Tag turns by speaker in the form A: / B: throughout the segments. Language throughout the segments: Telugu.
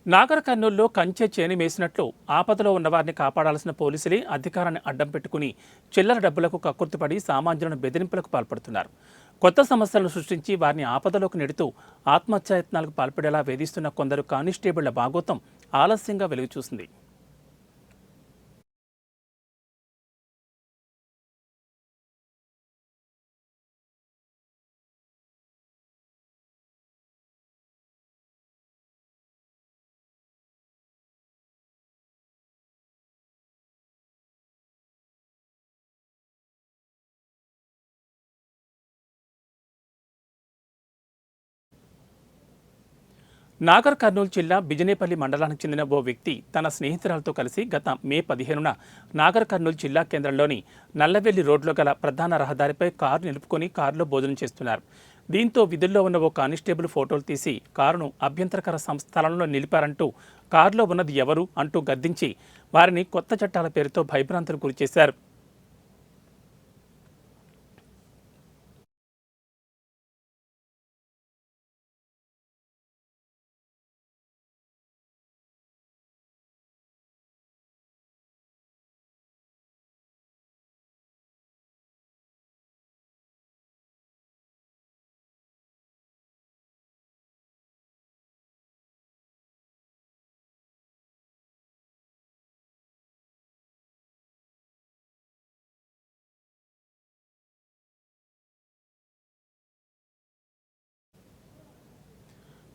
A: నాగర్ కర్నూలులో కంచె చేని మేసినట్లు ఆపదలో ఉన్నవారిని కాపాడాల్సిన పోలీసులే అధికారాన్ని అడ్డం పెట్టుకుని చిల్లర డబ్బులకు కక్కుర్తిపడి సామాన్యులను బెదిరింపులకు పాల్పడుతున్నారు. కొత్త సమస్యలను సృష్టించి వారిని ఆపదలోకి నెడుతూ ఆత్మహత్యాయత్నాలకు పాల్పడేలా వేధిస్తున్న కొందరు కానిస్టేబుళ్ల భాగోతం ఆలస్యంగా వెలుగుచూసింది. నాగర్ కర్నూలు జిల్లా బిజినేపల్లి మండలానికి చెందిన ఓ వ్యక్తి తన స్నేహితురాలతో కలిసి గత మే 15న నాగర్ కర్నూలు జిల్లా కేంద్రంలోని నల్లవెల్లి రోడ్లో గల ప్రధాన రహదారిపై కారు నిలుపుకొని కారులో భోజనం చేస్తున్నారు. దీంతో విధుల్లో ఉన్న ఓ కానిస్టేబుల్ ఫోటోలు తీసి కారును అభ్యంతరకర స్థలంలో నిలిపారంటూ కారులో ఉన్నది ఎవరు అంటూ గద్దించి వారిని కొత్త చట్టాల పేరుతో భయభ్రాంతులకు గురిచేశారు.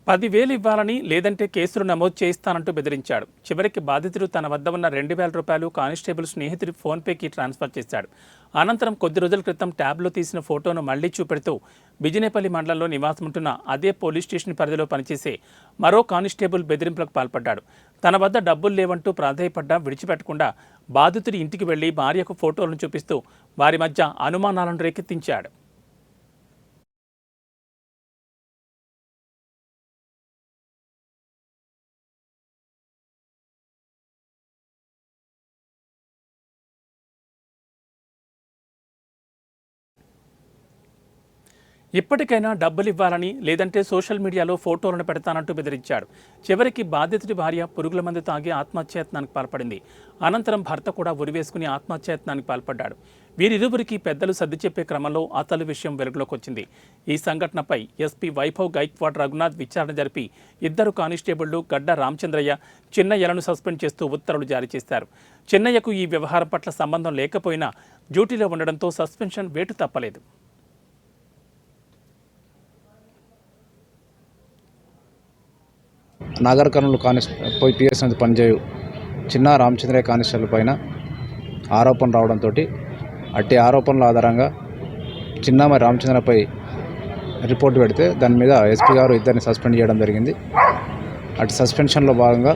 A: $10,000 ఇవ్వాలని లేదంటే కేసులు నమోదు చేయిస్తానంటూ బెదిరించాడు. చివరికి బాధితుడు తన వద్ద ఉన్న $2,000 కానిస్టేబుల్ స్నేహితుడి ఫోన్పేకి ట్రాన్స్ఫర్ చేశాడు. అనంతరం కొద్ది రోజుల క్రితం ట్యాబ్లో తీసిన ఫోటోను మళ్లీ చూపెడుతూ బిజినేపల్లి మండలంలో నివాసముంటున్న అదే పోలీస్ స్టేషన్ పరిధిలో పనిచేసే మరో కానిస్టేబుల్ బెదిరింపులకు పాల్పడ్డాడు. తన వద్ద డబ్బులు లేవంటూ ప్రాధేయపడ్డా విడిచిపెట్టకుండా బాధితుడి ఇంటికి వెళ్లి భార్యకు ఫోటోలను చూపిస్తూ వారి మధ్య అనుమానాలను రేకెత్తించాడు. ఇప్పటికైనా డబ్బులు ఇవ్వాలని లేదంటే సోషల్ మీడియాలో ఫోటోలను పెడతానంటూ బెదిరించాడు. చివరికి బాధితుడి భార్య పురుగుల మందు తాగి ఆత్మహత్యాయత్నానికి పాల్పడింది. అనంతరం భర్త కూడా ఉరివేసుకుని ఆత్మహత్యాయత్నానికి పాల్పడ్డాడు. వీరిరువురికి పెద్దలు సర్ది చెప్పే క్రమంలో అసలు విషయం వెలుగులోకి వచ్చింది. ఈ సంఘటనపై ఎస్పీ వైభవ్ గైక్వాడ్ రఘునాథ్ విచారణ జరిపి ఇద్దరు కానిస్టేబుళ్లు గడ్డ రామచంద్రయ్య, చిన్నయ్యలను సస్పెండ్ చేస్తూ ఉత్తర్వులు జారీ చేశారు. చిన్నయ్యకు ఈ వ్యవహారం పట్ల సంబంధం లేకపోయినా డ్యూటీలో ఉండడంతో సస్పెన్షన్ వేటు తప్పలేదు.
B: నాగర్ కర్నూలు పిఎస్ అనేది పనిచేయు చిన్న రామచంద్రయ్య కానిస్టేబుల్ పైన ఆరోపణలు రావడంతో అట్టి ఆరోపణల ఆధారంగా చిన్న మరి రామచంద్రపై రిపోర్ట్ పెడితే దాని మీద ఎస్పీ గారు ఇద్దరిని సస్పెండ్ చేయడం జరిగింది. అటు సస్పెన్షన్లో భాగంగా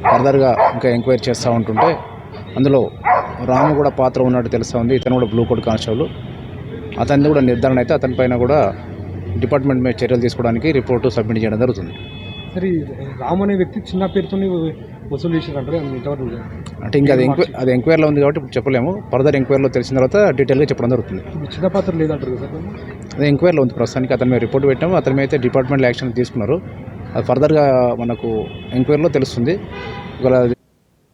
B: ఫర్దర్గా ఇంకా ఎంక్వైరీ చేస్తూ ఉంటుంటే అందులో రాము కూడా పాత్ర ఉన్నట్టు తెలుస్తూ ఉంది. ఇతను కూడా బ్లూ కోట్ కానిస్టేబుల్. అతనిది కూడా నిర్ధారణ అయితే అతనిపైన కూడా డిపార్ట్మెంట్ మీద చర్యలు తీసుకోవడానికి రిపోర్టు సబ్మిట్ చేయడం జరుగుతుంది.
C: సరే, రామ్ అనే వ్యక్తి చిన్న పేరుతో వసూలు చేశారంటారు
B: అంటే ఇంకా అది ఎంక్వైరీలో ఉంది కాబట్టి ఇప్పుడు చెప్పలేము. ఫర్దర్ ఎంక్వైరీలో తెలిసిన తర్వాత డీటెయిల్గా చెప్పడం జరుగుతుంది.
C: చిన్న పాత్ర లేదంటారు సార్?
B: అది ఎంక్వైరీలో ఉంది. ప్రస్తుతానికి అతని మీద రిపోర్ట్ పెట్టాము. అతని మీద అయితే డిపార్ట్మెంట్ యాక్షన్ తీసుకున్నారు. అది ఫర్దర్గా మనకు ఎంక్వైరీలో తెలుస్తుంది.